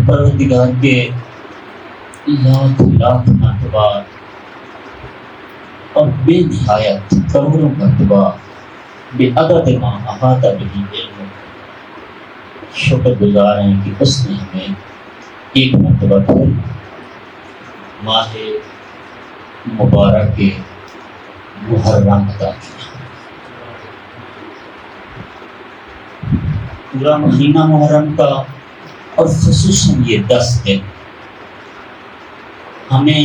پروردگار کے لاکھ لاکھ مرتبہ اور بے نہایت کروڑوں مرتبہ بے عدد ما احاطہ بہ علم شکر گزار ہیں کہ اس نے ہمیں ایک مرتبہ پھر ماہ مبارک کے محرم عطا کیا. پورا مہینہ محرم کا اور خصوصاً یہ 10 دن ہمیں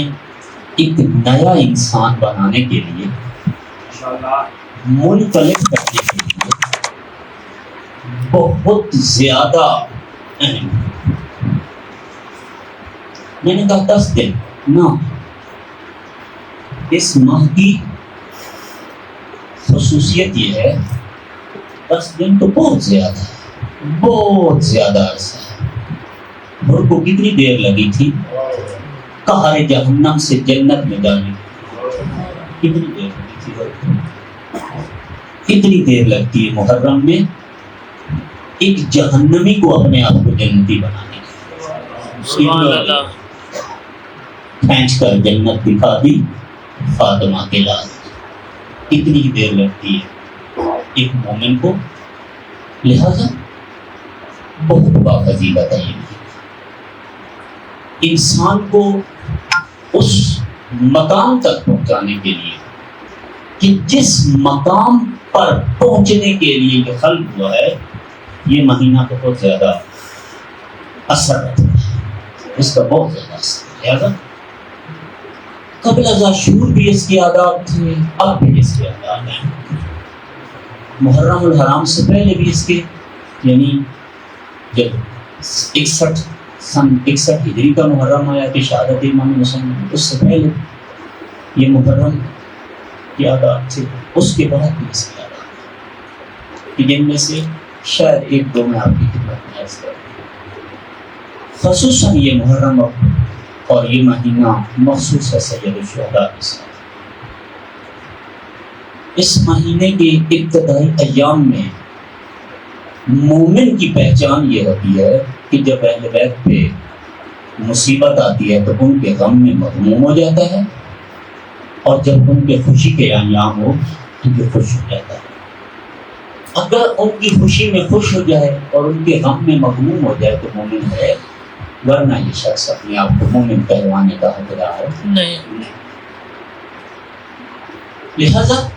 ایک نیا انسان بنانے کے لیے منطلق کرنے کے لیے بہت زیادہ اہم. میں نے کہا 10 دن نہ، اس ماہ کی خصوصیت یہ ہے 10 دن تو بہت زیادہ ہے، بہت زیادہ عرصہ ہے. اور کو کتنی دیر لگی تھی قہر جہنم سے جنت میں جانے کی؟ کتنی دیر لگی تھی؟ کتنی دیر لگتی ہے محرم میں ایک جہنمی کو اپنے آپ کو جنتی بنانے کی؟ کھینچ کر جنت دکھا دی فاطمہ کے لال. کتنی دیر لگتی ہے ایک مومن کو؟ لہذا بہت بافضیلت ہے. انسان کو اس مقام تک پہنچانے کے لیے کہ جس مقام پر پہنچنے کے لیے یہ خلق ہوا ہے، یہ مہینہ بہت زیادہ اثر رکھتا ہے، اس کا بہت زیادہ اثر ہے. قبل ازاں شور بھی اس کے آداب تھے، اب بھی اس کے آداب ہیں. محرم الحرام سے پہلے بھی اس کے، یعنی جب 61 ہجری کا محرم آیا کہ شہادت امام حسین، اس سے پہلے یہ محرم کی آداب تھے، اس کے بعد بھی اس کی آداب، جن میں سے شاید ایک دو میں آپ کی خدمت میں عرض کروں. خصوصاً یہ محرم اور یہ مہینہ مخصوص ہے سید الشہداء کے ساتھ. اس مہینے کے ابتدائی ایام میں مومن کی پہچان یہ ہوتی ہے کہ جب اہل بیت پہ مصیبت آتی ہے تو ان کے غم میں مغموم ہو جاتا ہے، اور جب ان کے خوشی کے ایام ہو ان کے خوش ہو جاتا ہے. اگر ان کی خوشی میں خوش ہو جائے اور ان کے غم میں مغموم ہو جائے تو مومن ہے، ورنہ یہ شخص اپنے آپ کو مومن کہلوانے کا حقدار نہیں. لہذا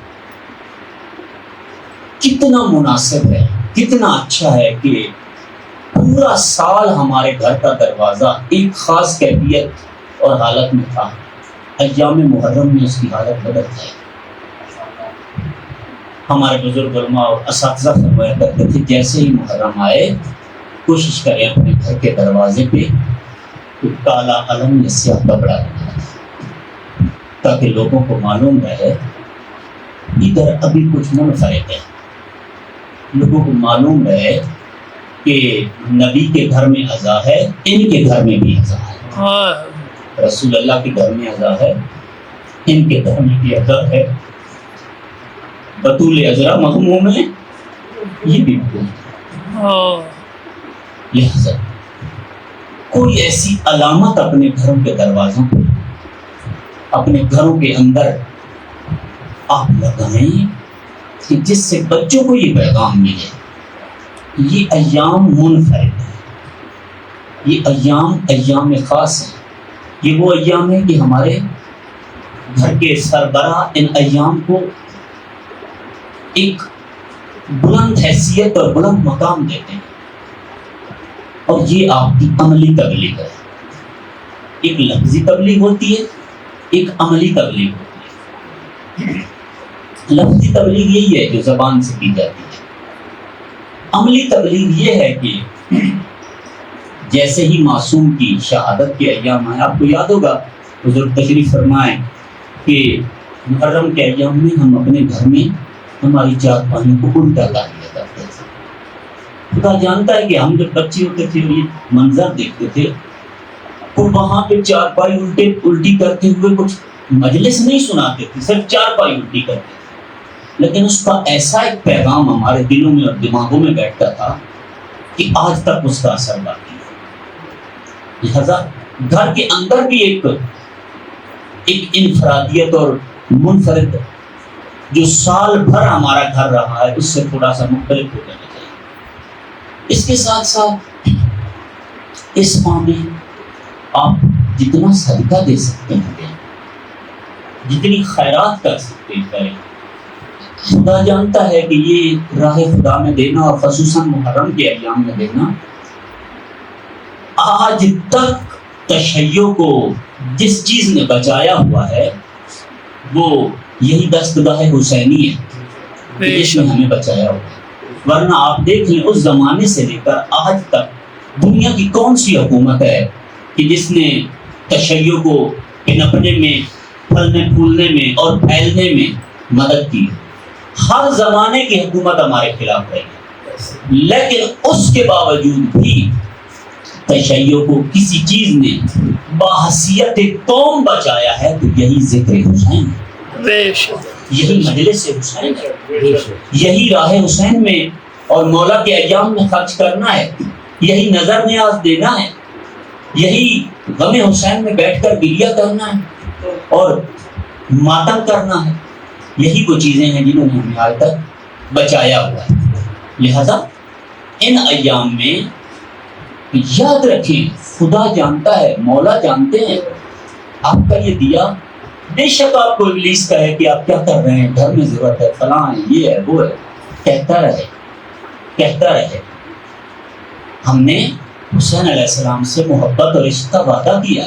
کتنا مناسب ہے، کتنا اچھا ہے کہ پورا سال ہمارے گھر کا دروازہ ایک خاص کیفیت اور حالت میں تھا، ایام محرم میں اس کی حالت بدل جائے. ہمارے بزرگ علماء اور اساتذہ فرمایا کرتے تھے جیسے ہی محرم آئے کوشش کریں اپنے گھر کے دروازے پہ کوئی کالا علم یا سیاہ کپڑا لگائیں تاکہ لوگوں کو معلوم رہے ادھر ابھی کچھ منفرد ہے، لوگوں کو معلوم رہے کہ نبی کے گھر میں عزا ہے، ان کے گھر میں بھی عزا ہے. رسول اللہ کے گھر میں عزا ہے، ان کے گھر میں بھی عزا ہے. بطول عذرا مغموم ہے، یہ بھی مغموم. لہذا کوئی ایسی علامت اپنے گھروں کے دروازوں پہ، اپنے گھروں کے اندر آپ لگائیں کہ جس سے بچوں کو یہ پیغام ملے یہ ایام منفرد ہے، یہ ایام خاص ہیں. یہ وہ ایام ہے کہ ہمارے گھر کے سربراہ ان ایام کو ایک بلند حیثیت اور بلند مقام دیتے ہیں، اور یہ آپ کی عملی تبلیغ ہے. ایک لفظی تبلیغ ہوتی ہے، ایک عملی تبلیغ ہوتی ہے. لفظی تبلیغ یہی ہے جو زبان سے کی جاتی ہے. عملی تبلیغ یہ ہے کہ جیسے ہی معصوم کی شہادت کے ایام آئے، آپ کو یاد ہوگا بزرگ تشریف فرمائیں کہ محرم کے ایام میں ہم اپنے گھر میں ہماری چار پانی کو الٹا کر دیا کرتے تھے. خدا جانتا ہے کہ ہم جب بچے ہوتے تھے اور یہ منظر دیکھتے تھے تو وہاں پہ چار پائی الٹی کرتے ہوئے کچھ مجلس نہیں سناتے تھے، صرف چار پائی الٹی کرتے تھے، لیکن اس کا ایسا ایک پیغام ہمارے دلوں میں اور دماغوں میں بیٹھتا تھا کہ آج تک اس کا اثر باقی ہے. لہذا گھر کے اندر بھی ایک انفرادیت اور منفرد جو سال بھر ہمارا گھر رہا ہے اس سے تھوڑا سا مختلف ہو جانا چاہیے۔ اس کے ساتھ ساتھ اس ماہ میں آپ جتنا صدقہ دے سکتے ہیں، جتنی خیرات کر سکتے ہیں کریں۔ خدا جانتا ہے کہ یہ راہ خدا میں دینا اور خصوصاً محرم کے ایام میں دینا، آج تک تشیع کو جس چیز نے بچایا ہوا ہے وہ یہی دستگاہ حسینی ہے جس نے ہمیں بچایا ہوا ہے۔ ورنہ آپ دیکھ لیں اس زمانے سے لے کر آج تک دنیا کی کون سی حکومت ہے کہ جس نے تشیع کو پنپنے میں، پھلنے پھولنے میں اور پھیلنے میں مدد کی۔ ہر زمانے کی حکومت ہمارے خلاف رہی ہے، لیکن اس کے باوجود بھی تشیع کو کسی چیز نے باحثیت قوم بچایا ہے تو یہی ذکر حسین ہے، یہی مجلس حسین ہے، یہی راہ حسین میں اور مولا کے ایام میں خرچ کرنا ہے، یہی نظر نیاز دینا ہے، یہی غم حسین میں بیٹھ کر گریہ کرنا ہے اور ماتم کرنا ہے۔ یہی وہ چیزیں ہیں جنہوں نے ہمیں آج تک بچایا ہوا ہے۔ لہذا ان ایام میں یاد رکھیں خدا جانتا ہے، مولا جانتے ہیں آپ کا یہ دیا، بے شک آپ کو ابلیس کہے کہ آپ کیا کر رہے ہیں، گھر میں ضرورت ہے، فلاں ہے، یہ ہے، وہ ہے، کہتا رہے۔ ہم نے حسین علیہ السلام سے محبت اور عشق کا وعدہ کیا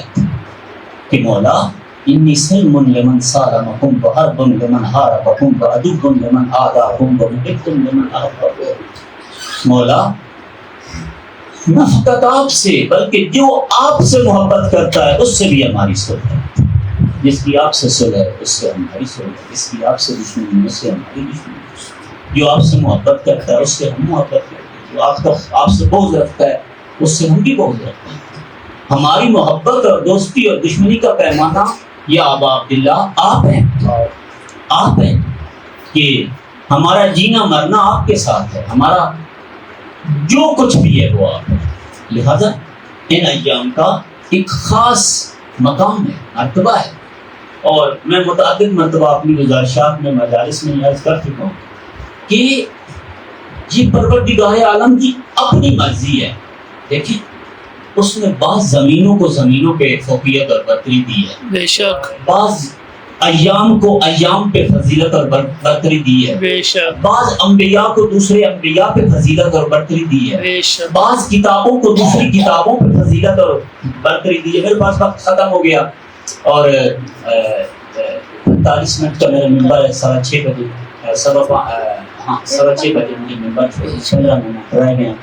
کہ مولا انی سلم لمن صارمکم وحرب لمن حاربکم وعدو لمن عاداکم ومحب لمن احبکم۔ مولا نہ فقط آپ سے بلکہ جو آپ سے محبت کرتا ہے اس سے بھی ہماری صلح ہے، جس کی آپ سے صلح ہے اس سے ہماری صلح ہے، جس کی آپ سے دشمنی ہے اس سے ہماری دشمنی ہے، جو آپ سے محبت کرتا ہے اس سے ہم محبت کرتے ہیں، جو آپ سے بغض رکھتا ہے اس سے ہم بھی بغض رکھتے ہیں۔ ہماری محبت اور دوستی اور دشمنی کا پیمانہ یا ابا عبداللہ آپ ہیں کہ ہمارا جینا مرنا آپ کے ساتھ ہے، ہمارا جو کچھ بھی ہے وہ آپ ہے۔ لہذا ان ایام کا ایک خاص مقام ہے، مرتبہ ہے، اور میں متعدد مرتبہ اپنی گزارشات میں مجالس میں عرض کر چکا ہوں کہ یہ پروردگار عالم کی اپنی مرضی ہے۔ دیکھیں اس نے بعض زمینوں کو زمینوں پہ فوقیت اور برتری دی ہے، بے شک بعض ایام کو ایام پہ فضیلت اور برتری دی ہے، بے شک بعض انبیاء کو دوسرے انبیاء پہ فضیلت اور برتری دی ہے، بے شک بعض کتابوں کو دوسری کتابوں پہ فضیلت اور برتری دی ہے۔ میرے پاس وقت ختم ہو گیا اور 45 منٹ کا میرا ممبر ہے، 6:15 بجے 6:15 بجے مجھے ممبر 15 منٹ رہ گئے،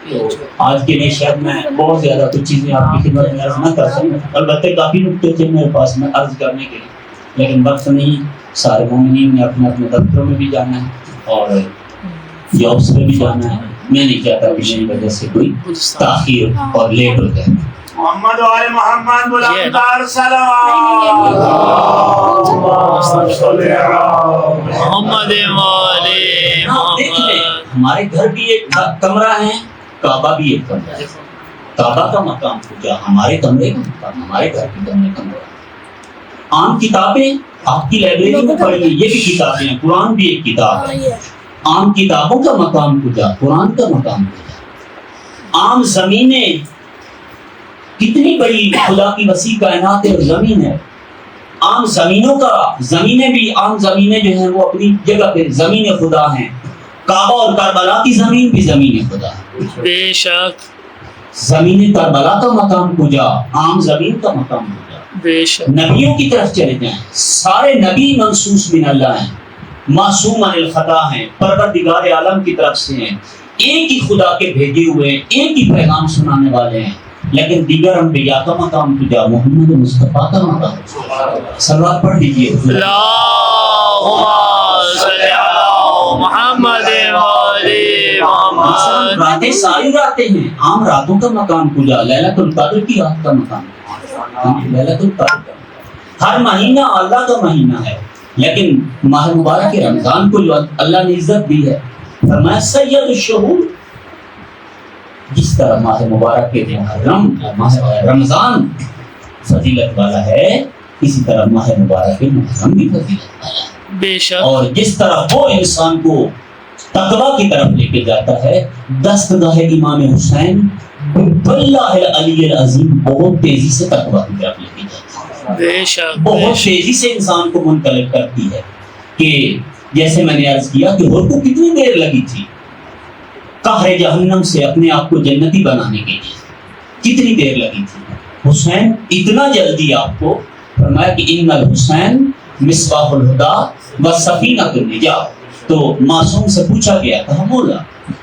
تو آج کے لیے شاید میں بہت زیادہ کچھ چیزیں آپ کی خدمت میں عرض نہ کر سکوں، البتہ کافی نکتے تھے میرے پاس میں عرض کرنے کے لیے، لیکن وقت نہیں، سارے مومنین نے اپنے اپنے دفتروں میں بھی جانا ہے اور جابس میں بھی جانا ہے۔ میں نہیں چاہتا کہ میری وجہ سے کوئی تاخیر اور لیٹ ہو جائے۔ محمد و آل محمد بلندار صلوات محمد والے دیکھ لیں ہمارے گھر بھی ایک کمرہ ہے، کعبہ بھی ایک کمرہ ہے، کعبہ کا مقام پوجا ہمارے کمرے کا مقام، ہمارے گھر کے کمرے کا مقام۔ عام کتابیں آپ کی لائبریری میں پڑھی ہیں، یہ بھی کتابیں ہیں، قرآن بھی ایک کتاب ہے۔ عام کتابوں کا مقام پوجا، قرآن کا مقام پوجا۔ عام زمینیں کتنی بڑی خدا کی وسیع کائنات اور زمین ہے، عام زمینوں کا زمینیں بھی، عام زمینیں جو ہیں وہ اپنی جگہ پہ زمین خدا ہیں۔ کعبہ اور کربلا کی زمین بھی زمین خدا ہے، بے شک زمین کربلا کا مقام پوجا، عام زمین کا مقام پوجا۔ بے شک نبیوں کی طرف چلے جائیں، سارے نبی منصوص من اللہ ہیں، معصوم عن الخطا ہیں، پروردگار عالم کی طرف سے ہیں، ایک ہی خدا کے بھیجے ہوئے ہیں، ایک ہی پیغام سنانے والے ہیں، لیکن دیگر انبیاء کا مقام پوجا، محمد مصطفیٰ کا مقام۔ صلوات پڑھ لیجیے۔ اللہم صلی علی محمد والے محمد۔ راتیں ساری راتیں ہیں، عام راتوں کا مقام پوجا، لیلۃ القدر کی رات کا مقام، لیلۃ القدر کا۔ ہر مہینہ اللہ کا مہینہ ہے، لیکن ماہ مبارک رمضان کو جو اللہ نے عزت دی ہے، فرمایا سید الشہور، جس طرح ماہ مبارک کے محرم ماہ رمضان فضیلت والا ہے، اسی طرح ماہ مبارک کے محرم بھی فضیلت والا ہے۔ بے شک اور جس طرح وہ انسان کو تقویٰ کی طرف لے کے جاتا ہے، دستگاہ امام حسین باللہ العلی العظیم بہت تیزی سے تقویٰ کی طرف لے کے جاتا ہے، بے شک بہت تیزی سے انسان کو منقلب کرتی ہے۔ کہ جیسے میں نے عرض کیا کہ حور کو کتنی دیر لگی تھی قہر جہنم سے اپنے آپ کو جنتی بنانے کے لیے، کتنی دیر لگی تھی؟ حسین اتنا جلدی آپ کو فرمایا کہ ان الحسین مصباح الہدی و سفینۃ النجات۔ تو معصوم سے پوچھا گیا، کہا مولا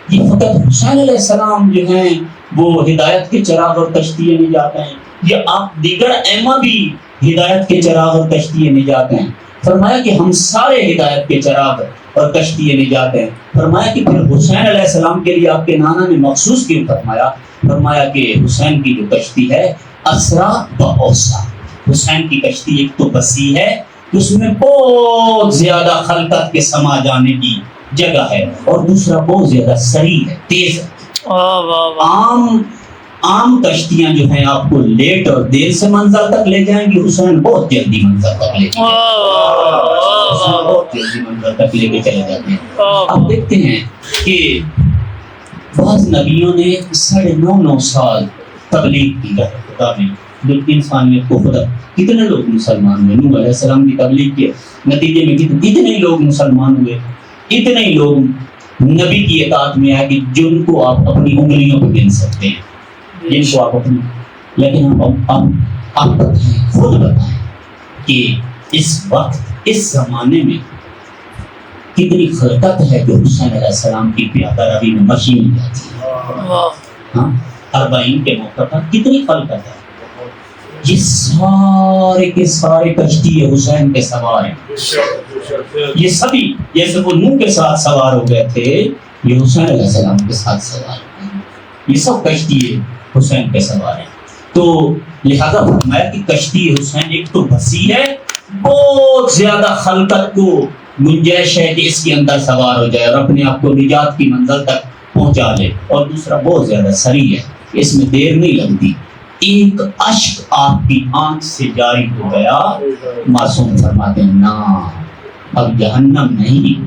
یہ فقط حسین علیہ السلام جو ہیں وہ ہدایت کے چراغ اور کشتی نجات ہیں، یا آپ دیگر ائمہ بھی ہدایت کے چراغ اور کشتی نجات ہیں؟ فرمایا کہ ہم سارے ہدایت کے چراغ اور کشتی نجات ہیں۔ فرمایا کہ پھر حسین علیہ السلام کے لیے آپ کے نانا نے مخصوص کیوں فرمایا؟ فرمایا کہ حسین کی جو کشتی ہے اسرا و اوسع، حسین کی کشتی ایک تو وسیع ہے، اس میں بہت زیادہ خلقت کے سما جانے کی جگہ ہے، اور دوسرا بہت زیادہ سریع ہے، تیز ہے۔ واہ واہ واہ عام کشتیاں جو ہیں آپ کو لیٹ اور دیر سے منزل تک لے جائیں گی، حسین بہت جلدی منزل تک لے کے حسین بہت جلدی منزل تک لے کے چلے جاتے ہیں۔ اب دیکھتے ہیں کہ بعض نبیوں نے 9.5 سال تبلیغ کی خدا میں، جو انسانیت کو خدا، کتنے لوگ مسلمان ہوئے؟ نوح علیہ السلام کی تبلیغ کے نتیجے میں اتنے لوگ مسلمان ہوئے، اتنے ہی لوگ نبی کی اطاعت میں آئے کہ جن کو آپ اپنی انگلیوں پہ گن سکتے ہیں، جن کو آپ اپنی، لیکن آپ بتائیں، خود بتائیں کہ اس وقت اس زمانے میں کتنی خلقت ہے جو حسین علیہ السلام کی پیادہ روی میں مشی مل جاتی ہے۔ ہاں 40 کے موقع پر کتنی خلقت ہے، یہ سارے کے سارے کشتی حسین کے سوار ہیں، یہ سبھی جیسے وہ نوح کے ساتھ سوار ہو گئے تھے، یہ حسین علیہ السلام کے ساتھ سوار ہیں، یہ سب کشتی حسین کے سوار ہیں۔ تو لہذا فرمایا کہ کشتی حسین ایک تو وسیع ہے، بہت زیادہ خلقت کو گنجائش ہے کہ اس کے اندر سوار ہو جائے اور اپنے آپ کو نجات کی منزل تک پہنچا لے، اور دوسرا بہت زیادہ سریع ہے، اس میں دیر نہیں لگتی۔ ایک اشک آپ کی آنکھ سے جاری ہو گیا، معصوم فرماتے ہیں نا اب جہنم نہیں،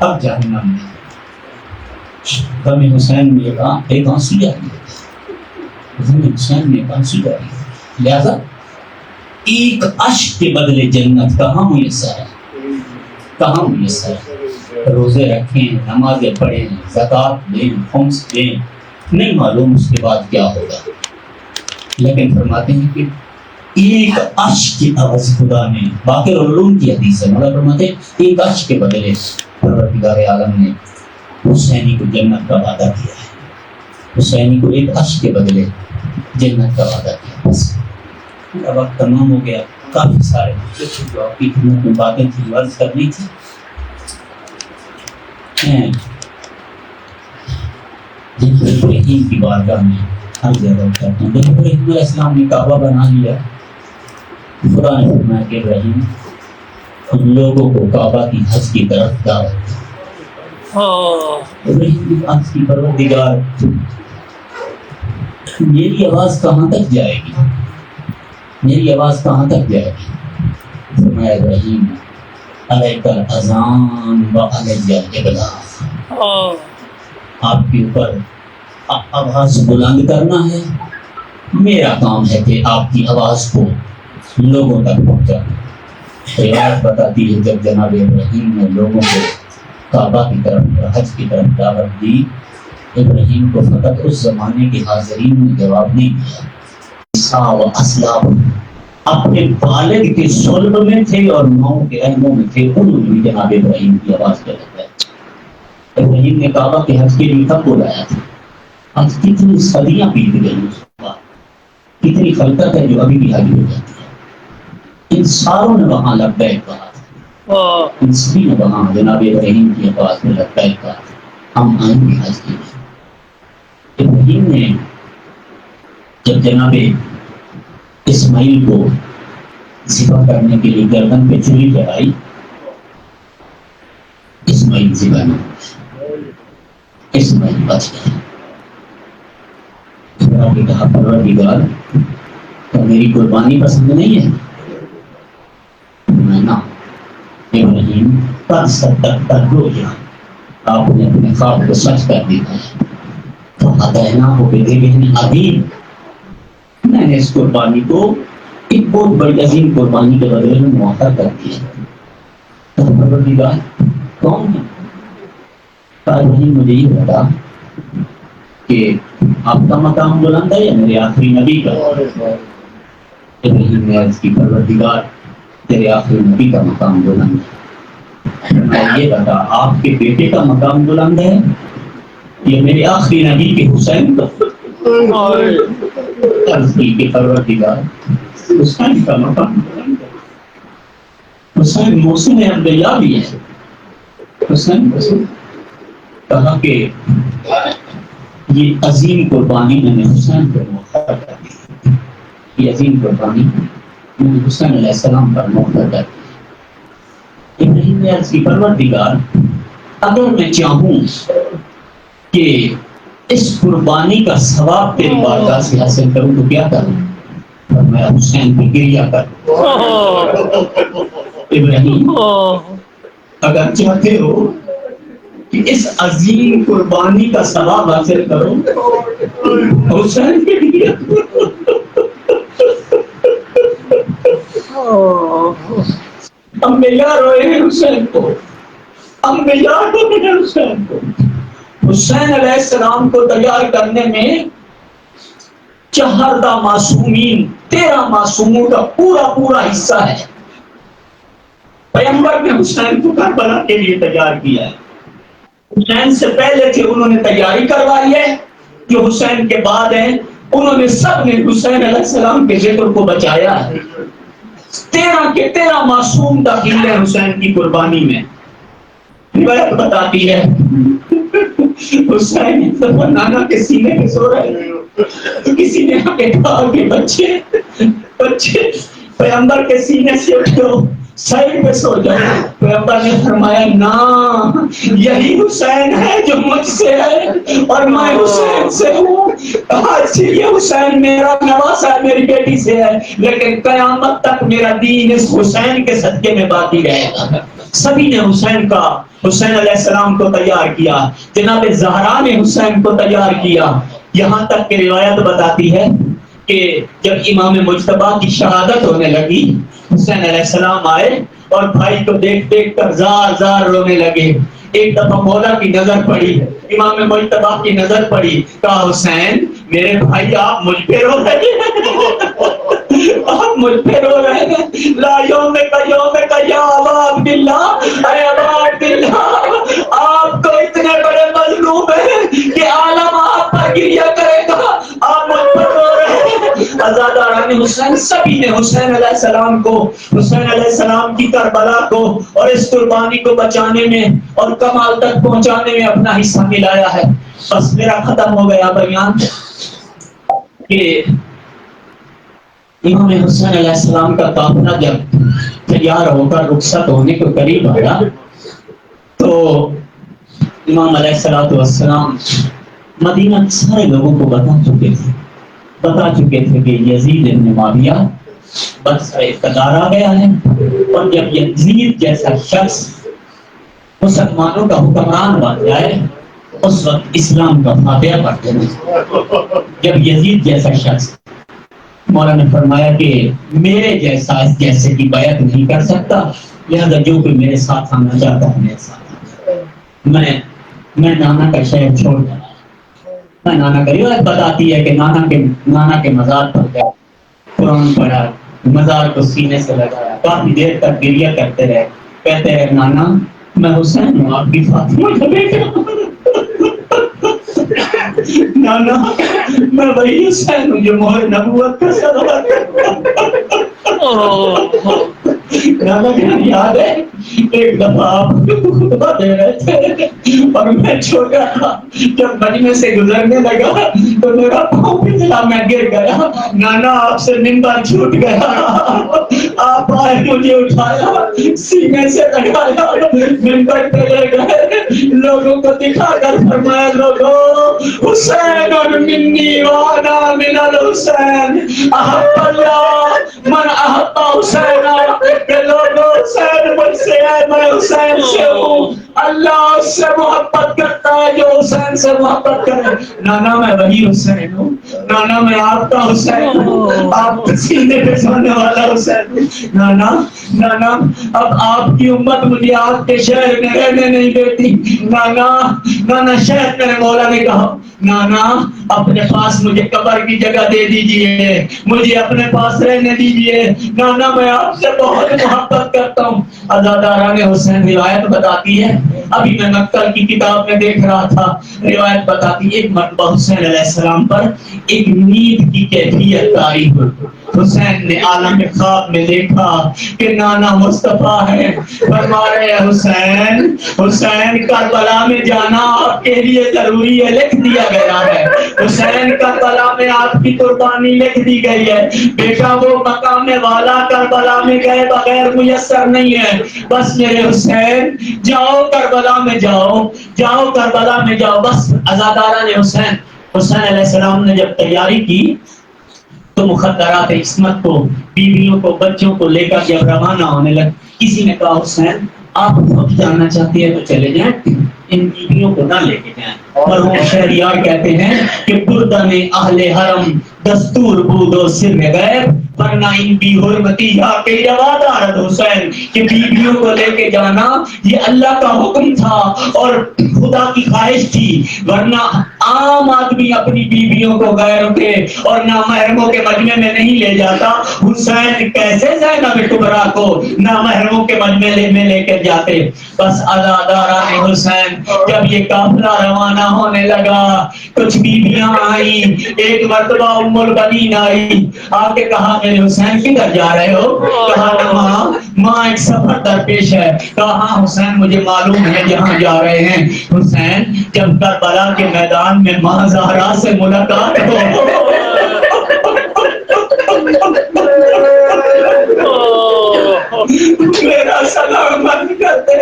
اب جہنم نہیں۔ غم حسین میں ایک آنسو جاری ہے، غم حسین میں ایک آنسو جاری ہے، لہذا ایک اشک کے بدلے جنت کہاں میسر ہے، کہاں میسر ہے؟ روزے رکھیں، نمازیں پڑھیں، زکوٰۃ دیں، خمس دیں، نہیں معلوم اس کے بعد کیا ہوگا، لیکن فرماتے ہیں کہ ایک اشک کی عوض خدا نے، باقر العلوم کی حدیث ہے، مولا فرماتے ہیں ایک اشک کے بدلے پروردگار عالم نے حسینی کو جنت کا وعدہ کیا ہے، حسینی کو ایک اشک کے بدلے جنت کا وعدہ کیا۔ بس میرا وقت تمام ہو گیا، کافی سارے جو آپ کی خدمت میں باتیں تھیں عرض کرنی تھی۔ ابراہیم کی بارگاہ میں ہر جگہ کرتا ہوں، جب ابراہیم علیہ السلام نے کعبہ بنا لیا، خدا نے فرمایا کہ ابراہیم ان لوگوں کو کعبہ کی حج کی طرف دعوت۔ ابراہیم کی حج کی پروردگار میری آواز کہاں تک جائے گی، میری آواز کہاں تک جائے گی؟ فرمایا ابراہیم علیک الاذان و علی الابلاغ، آپ کے اوپر آواز بلند کرنا ہے، میرا کام ہے کہ آپ کی آواز کو لوگوں تک پہنچانا۔ روایت بتاتی ہے جب جناب ابراہیم نے لوگوں کو کعبہ کی طرف حج کی طرف دعوت دی، ابراہیم کو فقط اس زمانے کے حاضرین نے جواب نہیں دیا، اسلام اپنے والد کے صلب میں تھے اور ماؤں کے اہموں میں تھے، انہوں نے بھی جناب ابراہیم کی آواز پہ لگائی۔ ابراہیم نے کعبہ کے حج کے لیے کب بلایا تھا؟ آج کتنی صدیاں بیت گئی اس کے بعد، کتنی خلقت ہے جو ابھی بھی حج ہو جاتی ہے۔ ان ساروں نے وہاں لبیک کہا تھا، ان سبھی نے وہاں جناب ابراہیم کی آواز میں لبیک کہا تھا، ہم آئیں گے حج کے لیے۔ ابراہیم نے جب جناب اسماعیل کو ذبح کرنے کے لیے گردن پہ چھری چڑھائی، اسماعیل ذبح نہ، اسماعیل بچ گیا۔ کہا کہ کہا پروردگار تو میری قربانی پسند نہیں ہے؟ میں نا ابراہیم قد صدقت الرؤیا، آپ نے اپنے خواب کو سچ کر دیا، تو اتیناہ بذبح عظیم، میں نے اس قربانی کو ایک بہت بڑی عظیم قربانی کے بدلے میں موقع کر دیا۔ تو پروردگار کون ہے؟ ابراہیم مجھے یہ بتا کہ آپ کا مقام بلند ہے یا میرے آخری نبی کا؟ ابراہیم نے عرض کی پروردگار تیرے آخری نبی کا مقام بلند ہے۔ میں یہ بتا آپ کے بیٹے کا مقام بلند ہے یا میرے آخری نبی کے حسین کا؟ عرض کی کہ پروردگار حسین کا مقام بلند ہے، حسین محسن عبداللہ بھی ہے، حسین کہا کہ یہ عظیم قربانی میں نے حسین پر موقع کر دی، یہ عظیم قربانی میں نے حسین علیہ السلام پر موقع کر دی۔ ابراہیم نے عرض کی پروردگار اگر میں چاہوں کہ اس قربانی کا ثواب تیری بارگاہ سے حاصل کروں تو کیا کروں؟ اور میں حسین پہ گریہ کروں۔ ابراہیم اگر چاہتے ہو کہ اس عظیم قربانی کا ثواب حاصل کرو حسین کے لیے انبیاء روئے ہیں حسین کو، انبیاء روئے ہیں حسین کو۔ حسین علیہ السلام کو تیار کرنے میں 14 معصومین 13 معصوموں کا پورا حصہ ہے۔ پیغمبر نے حسین کو کربلا کے لیے تیار کیا ہے، حسین سے پہلے تھے انہوں نے تیاری کروائی ہے، جو حسین کے بعد ہیں انہوں نے سب نے حسین علیہ السلام کے ذکر کو بچایا ہے۔ 13 کے 13 معصوم داخل ہیں حسین کی قربانی میں۔ روایت بتاتی ہے حسین نانا کے سینے پہ سو رہے ہیں تو کسی نے آ کے کہا کہ بچے پیغمبر کے سینے سے اٹھو، سائڈ پہ سو جاؤ۔ پیغمبر نے فرمایا نا، یہی حسین ہے جو مجھ سے ہے اور میں حسین سے ہوں۔ آج یہ حسین میرا نواسا ہے، میری بیٹی سے ہے، لیکن قیامت تک میرا دین اس حسین کے صدقے میں باقی رہے گا۔ سبھی نے حسین علیہ السلام کو تیار کیا، جناب زہرا نے حسین کو تیار کیا، یہاں تک کہ روایت بتاتی ہے کہ جب امام مجتبیٰ کی شہادت ہونے لگی، حسین علیہ السلام آئے اور بھائی کو دیکھ کر زار رونے لگے۔ ایک دفعہ مولا کی نظر پڑی، امام مجتبیٰ کی نظر پڑی، کہا حسین میرے بھائی آپ مجھ پہ رو رہے ہیں، آپ مجھ پہ رو رہے ہیں۔ لا یوم کا یا ابا عبداللہ، اے ابا عبداللہ آپ کو اتنے بڑے مظلوم ہیں کہ عالم آپ پر گریہ کرے گا، آپ مجھ پر رو رہے ہیں۔ عزاداران حسین سبھی نے حسین علیہ السلام کو، حسین علیہ السلام کی کربلا کو اور اس قربانی کو بچانے میں اور کمال تک پہنچانے میں اپنا حصہ ملایا ہے۔ بس میرا ختم ہو گیا بیان کہ امام حسین علیہ السلام کا قافلہ جب تیار ہو کر رخصت ہونے کو قریب آیا تو امام علیہ السلام مدینہ سارے لوگوں کو بتا چکے تھے کہ یزید ابن معاویہ بس اقتدار آ گیا ہے، اور جب یزید جیسا شخص مسلمانوں کا حکمران بن جائے اس وقت اسلام کا فاتحہ پڑھتے ہیں۔ جب یزید جیسا شخص، مولا نے فرمایا کہ میرے جیسا اس جیسے کی بیعت نہیں کر سکتا، لہذا جو کوئی میرے ساتھ آنا چاہتا ہے میرے ساتھ آنا۔ میں نانا کا شہر چھوڑ کر میں نانا کا روایت بتاتی ہے کہ نانا کے مزار پر گیا، قرآن پڑھا، مزار کو سینے سے لگایا، کافی دیر تک گریہ کرتے رہے، کہتے رہے نانا میں حسین ہوں، آپ کی فاطمہ کا بیٹا نانا میں وہی حسین ہوں جو مہر نبوت کا صدقہ نانا جان یاد ہے ایک دفعہ آپ خطبہ دے رہے تھے اور میں چھوٹا تھا، جب مجمع سے گزرنے لگا تو میرا پاؤں پھسلا، میں گر گیا، نانا آپ سے منبر چھوٹ گیا، آپ آئے مجھے اٹھایا سینے سے لگایا منبر پہ لے گئے، لوگوں کو دکھا کر فرمایا لوگوں حسین اور منی وانا من الحسین احب اللہ من احب حسین، کہ لوگوں حسین مجھ سے ہے میں حسین سے ہوں، اللہ اس سے محبت کرتا ہے جو حسین سے محبت کرے۔ نانا میں وہی حسین ہوں، نانا میں آپ کا حسین ہوں، آپ کے سینے پہ سونے والا حسین ہوں۔ نانا نانا اب آپ کی امت مجھے آپ کے شہر میں رہنے نہیں دیتی، نانا نانا شہر میرے مولا نے کہا نانا اپنے پاس مجھے قبر کی جگہ دے دیجئے، مجھے اپنے پاس رہنے دیجئے، نانا میں آپ سے بہت محبت کرتا ہوں۔ عزاداران حسین روایت بتاتی ہے، ابھی میں مکتب کی کتاب میں دیکھ رہا تھا، روایت بتاتی ہے ایک مرتبہ حسین علیہ السلام پر ایک نیند کی کیفیت طاری ہوئی۔ حسین نے عالم خواب میں دیکھا کہ نانا مصطفیٰ ہے، فرما رہے ہیں حسین حسین کربلا میں جانا آپ کے لیے ضروری ہے، لکھ دیا گیا ہے، حسین کربلا میں آپ کی قربانی لکھ دی گئی ہے، بیٹا وہ مقام والا کربلا میں گئے بغیر میسر نہیں ہے، بس میرے حسین جاؤ کربلا میں جاؤ، جاؤ کربلا میں جاؤ بس۔ عزاداران حسین، حسین علیہ السلام نے جب تیاری کی تو مخدرات عصمت کو، بیویوں کو، بچوں کو لے کر جب روانہ ہونے لگے، کسی نے کہا حسین آپ خود جانا چاہتے ہیں تو چلے جائیں، ان بیویوں کو نہ لے کے جائیں۔ اور وہ شہریار کہتے ہیں کہ بردن اہل حرم دستور بود و سر غیر، ورنہ ان بھی حرمتی یا کہ روادارت حسین، کہ بیویوں کو لے کے جانا یہ اللہ کا حکم تھا اور خدا کی خواہش تھی، ورنہ عام آدمی اپنی بیویوں کو غیروں کے اور نامحرموں کے مجمع میں نہیں لے جاتا، حسین کیسے زینب کبریٰ کو نامحرموں کے مجمع میں لے کر جاتے۔ بس عزاداران حسین جب یہ قافلہ روانہ ہونے لگا، کچھ بیویاں آئیں، ایک مرتبہ ام البنین آئی، آ کے کہا میرے حسین کدھر جا رہے ہو؟ کہا ماں ایک سفر درپیش ہے۔ کہا ہاں حسین مجھے معلوم ہے جہاں جا رہے ہیں۔ حسین جب کربلا کے میدان میں ماں زہرا سے ملاقات ہو، میرا سلام بند کرتے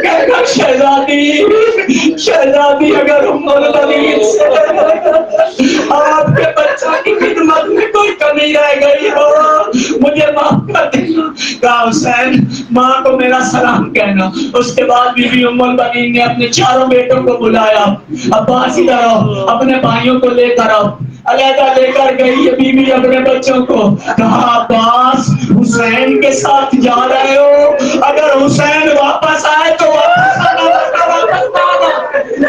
کہنا شہزادی شہزادی اگر ام البنین سے آپ کے بچہ کی خدمت میں کوئی کمی رہ گئی ہو مجھے معاف کر دینا۔ کہا حسین ماں کو میرا سلام کہنا۔ اس کے بعد بی بی ام البنین نے اپنے چاروں بیٹوں کو بلایا، عباس ادھر آؤ، اپنے بھائیوں کو لے کر آؤ، علیحدہ لے کر گئی ہے بی بی اپنے بچوں کو۔ کہا عباس حسین کے ساتھ جا رہے ہو، اگر حسین واپس آئے تو واپس آنا،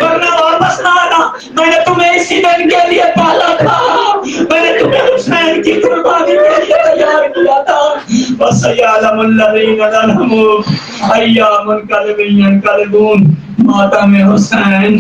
ورنہ واپس نہ آنا، میں نے تمہیں اسی دن کے لیے پالا تھا، میں نے تمہیں حسین کی قربانی کے لیے تیار کیا تھا۔ وَسَيَعْلَمُ الَّذِينَ ظَلَمُوا أَيَّ مُنقَلِبٍ يَنقَلِبُونَ۔ ماتم حسین